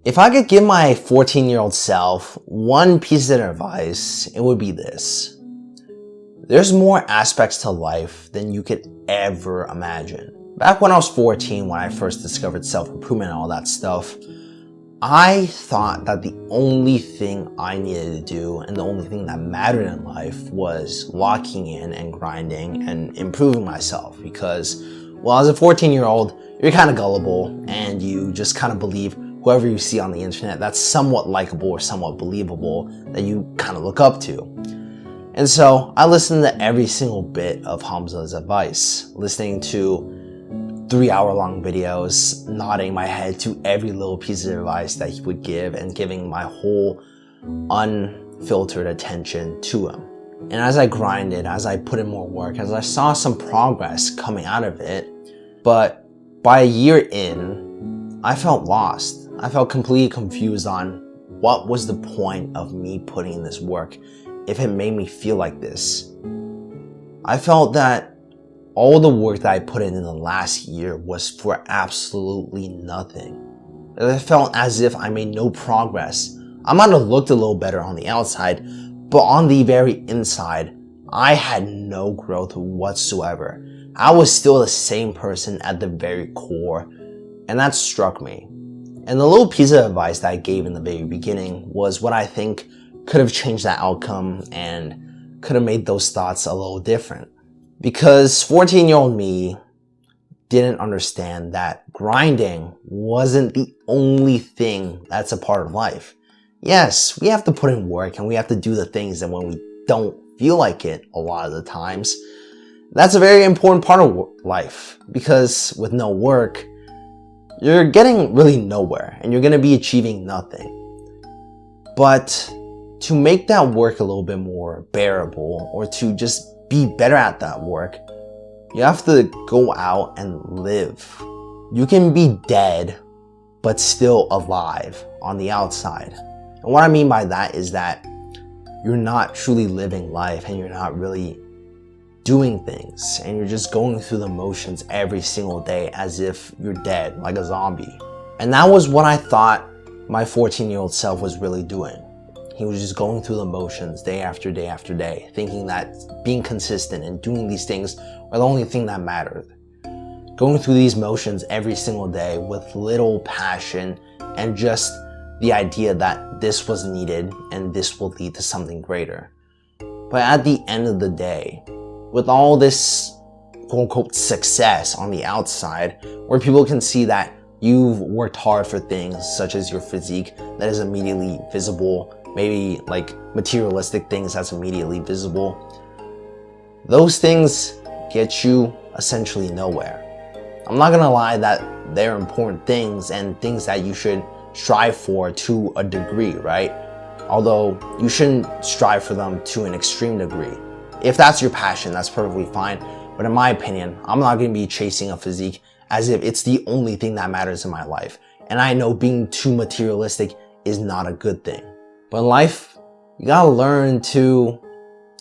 If I could give my 14-year-old self one piece of advice, it would be this. There's more aspects to life than you could ever imagine. Back when I was 14, when I first discovered self-improvement and all that stuff, I thought that the only thing I needed to do and the only thing that mattered in life was locking in and grinding and improving myself because, well, as a 14-year-old, you're kind of gullible and you just kind of believe whoever you see on the internet that's somewhat likable or somewhat believable that you kind of look up to. And so I listened to every single bit of Hamza's advice, listening to 3-hour-long videos, nodding my head to every little piece of advice that he would give and giving my whole unfiltered attention to him. And as I grinded, as I put in more work, as I saw some progress coming out of it, but by a year in, I felt lost. I felt completely confused on what was the point of me putting in this work if it made me feel like this. I felt that all the work that I put in the last year was for absolutely nothing. It felt as if I made no progress. I might have looked a little better on the outside, but on the very inside, I had no growth whatsoever. I was still the same person at the very core, and that struck me. And the little piece of advice that I gave in the very beginning was what I think could have changed that outcome and could have made those thoughts a little different. Because 14-year-old me didn't understand that grinding wasn't the only thing that's a part of life. Yes, we have to put in work and we have to do the things that when we don't feel like it a lot of the times, that's a very important part of life. Because with no work, you're getting really nowhere and you're going to be achieving nothing. But to make that work a little bit more bearable or to just be better at that work, you have to go out and live. You can be dead, but still alive on the outside. And what I mean by that is that you're not truly living life and you're not really doing things and you're just going through the motions every single day as if you're dead, like a zombie. And that was what I thought my 14-year-old self was really doing. He was just going through the motions day after day after day, thinking that being consistent and doing these things are the only thing that mattered. Going through these motions every single day with little passion and just the idea that this was needed and this will lead to something greater. But at the end of the day, with all this quote-unquote success on the outside, where people can see that you've worked hard for things such as your physique that is immediately visible, maybe like materialistic things that's immediately visible, those things get you essentially nowhere. I'm not gonna lie that they're important things and things that you should strive for to a degree, right? Although you shouldn't strive for them to an extreme degree. If that's your passion, that's perfectly fine. But in my opinion, I'm not going to be chasing a physique as if it's the only thing that matters in my life. And I know being too materialistic is not a good thing. But in life, you gotta learn to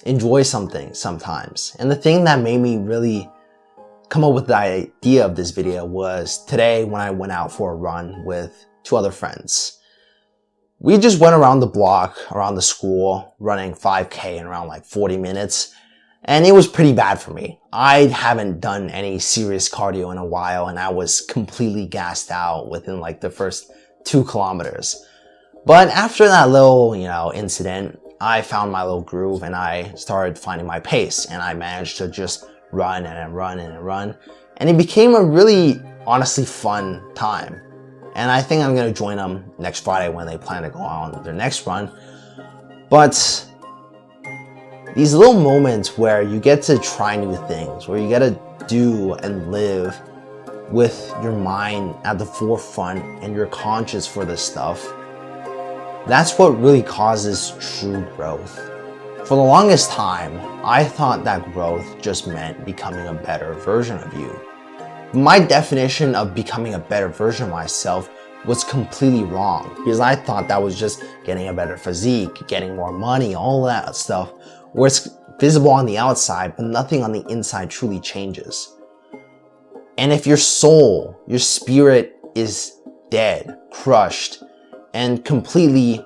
enjoy something sometimes. And the thing that made me really come up with the idea of this video was today when I went out for a run with 2 other friends. We just went around the block, around the school, running 5K in around like 40 minutes. And it was pretty bad for me. I haven't done any serious cardio in a while and I was completely gassed out within like the first 2 kilometers. But after that little, incident, I found my little groove and I started finding my pace and I managed to just run and run and run. And it became a really, honestly fun time. And I think I'm going to join them next Friday when they plan to go on their next run. But these little moments where you get to try new things, where you get to do and live with your mind at the forefront and you're conscious for this stuff, that's what really causes true growth. For the longest time, I thought that growth just meant becoming a better version of you. My definition of becoming a better version of myself was completely wrong because I thought that was just getting a better physique, getting more money, all that stuff, where it's visible on the outside, but nothing on the inside truly changes. And if your soul, your spirit is dead, crushed, and completely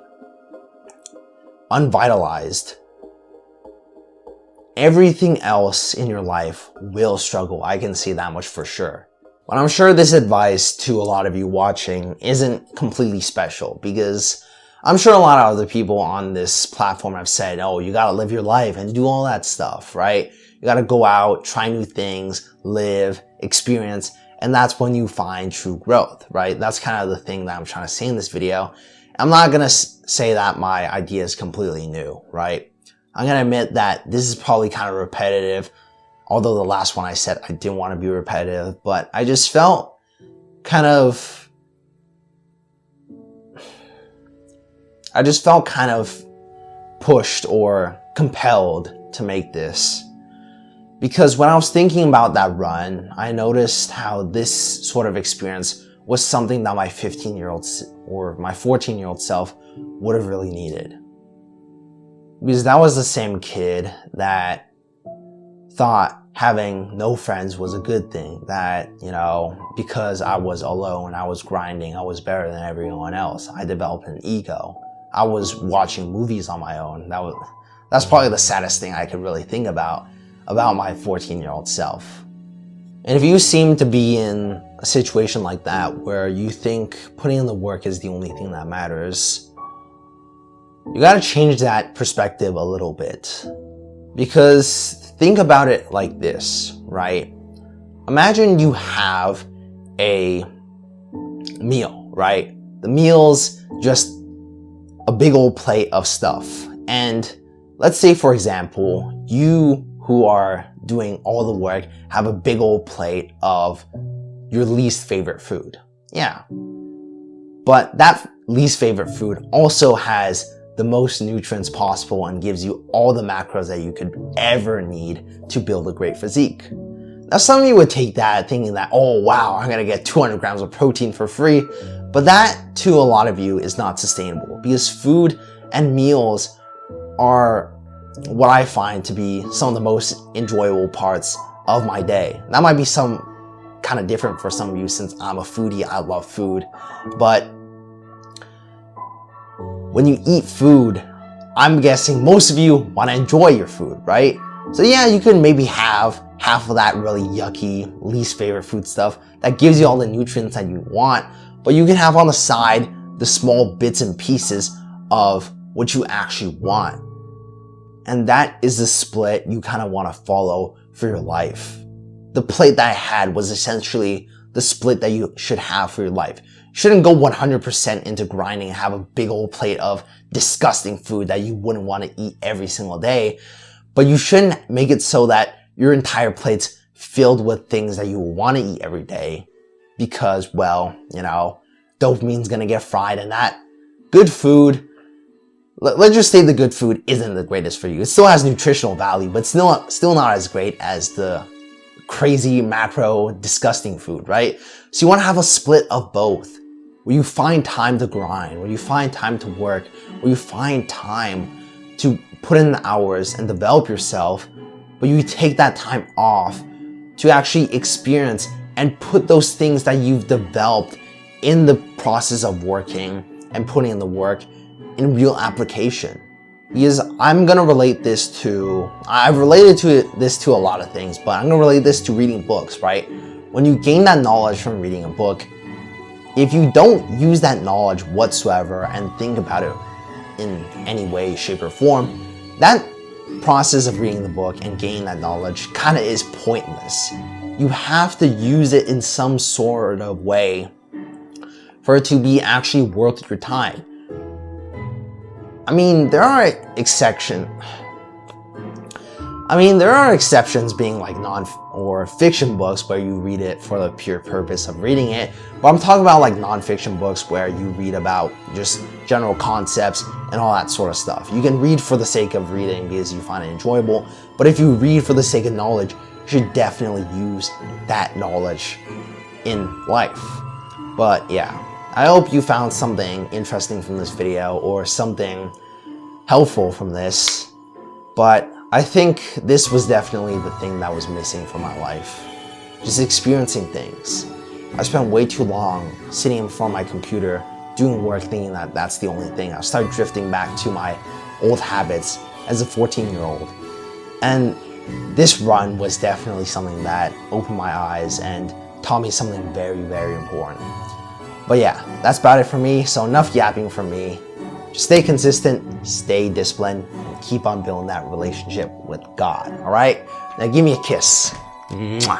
unvitalized, everything else in your life will struggle. I can see that much for sure. But I'm sure this advice to a lot of you watching isn't completely special, because I'm sure a lot of other people on this platform have said, oh, you gotta live your life and do all that stuff, right? You gotta go out, try new things, live, experience, and that's when you find true growth, right? That's kind of the thing that I'm trying to say in this video. I'm not gonna say that my idea is completely new, right? I'm gonna admit that this is probably kind of repetitive, although the last one I said I didn't want to be repetitive, but I just felt kind of pushed or compelled to make this. Because when I was thinking about that run, I noticed how this sort of experience was something that my 15-year-old or my 14-year-old self would have really needed. Because that was the same kid that thought having no friends was a good thing. That, you know, because I was alone, I was grinding, I was better than everyone else. I developed an ego. I was watching movies on my own. That's probably the saddest thing I could really think about my 14-year-old self. And if you seem to be in a situation like that, where you think putting in the work is the only thing that matters, you gotta change that perspective a little bit. Because think about it like this, right? Imagine you have a meal, right? The meal's just a big old plate of stuff. And let's say, for example, you who are doing all the work have a big old plate of your least favorite food. Yeah. But that least favorite food also has the most nutrients possible and gives you all the macros that you could ever need to build a great physique. Now, some of you would take that thinking that, oh wow, I'm gonna get 200 grams of protein for free. But that, to a lot of you, is not sustainable, because food and meals are what I find to be some of the most enjoyable parts of my day. That might be some kind of different for some of you, since I'm a foodie, I love food. But when you eat food, I'm guessing most of you want to enjoy your food, right? So yeah, you can maybe have half of that really yucky, least favorite food stuff that gives you all the nutrients that you want, but you can have on the side the small bits and pieces of what you actually want. And that is the split you kind of want to follow for your life. The plate that I had was essentially the split that you should have for your life. You shouldn't go 100% into grinding and have a big old plate of disgusting food that you wouldn't want to eat every single day. But you shouldn't make it so that your entire plate's filled with things that you want to eat every day, because, well, you know, dopamine's gonna get fried, and that good food, let's just say the good food isn't the greatest for you. It still has nutritional value, but still not as great as the crazy macro disgusting food, right? So you want to have a split of both, where you find time to grind, where you find time to work, where you find time to put in the hours and develop yourself, but you take that time off to actually experience and put those things that you've developed in the process of working and putting in the work in real application. Because I'm gonna relate this to, I've related to this to a lot of things, but I'm gonna relate this to reading books, right? When you gain that knowledge from reading a book, if you don't use that knowledge whatsoever and think about it in any way, shape, or form, that process of reading the book and gaining that knowledge kind of is pointless. You have to use it in some sort of way for it to be actually worth your time. I mean, there are exceptions being like non or fiction books where you read it for the pure purpose of reading it. But I'm talking about like non-fiction books where you read about just general concepts and all that sort of stuff. You can read for the sake of reading because you find it enjoyable. But if you read for the sake of knowledge, you should definitely use that knowledge in life. But yeah, I hope you found something interesting from this video or something helpful from this. But I think this was definitely the thing that was missing from my life. Just experiencing things. I spent way too long sitting in front of my computer doing work thinking that that's the only thing. I started drifting back to my old habits as a 14-year-old. And this run was definitely something that opened my eyes and taught me something very, very important. But yeah, that's about it for me. So enough yapping from me. Just stay consistent, stay disciplined, and keep on building that relationship with God, all right? Now give me a kiss. Mwah.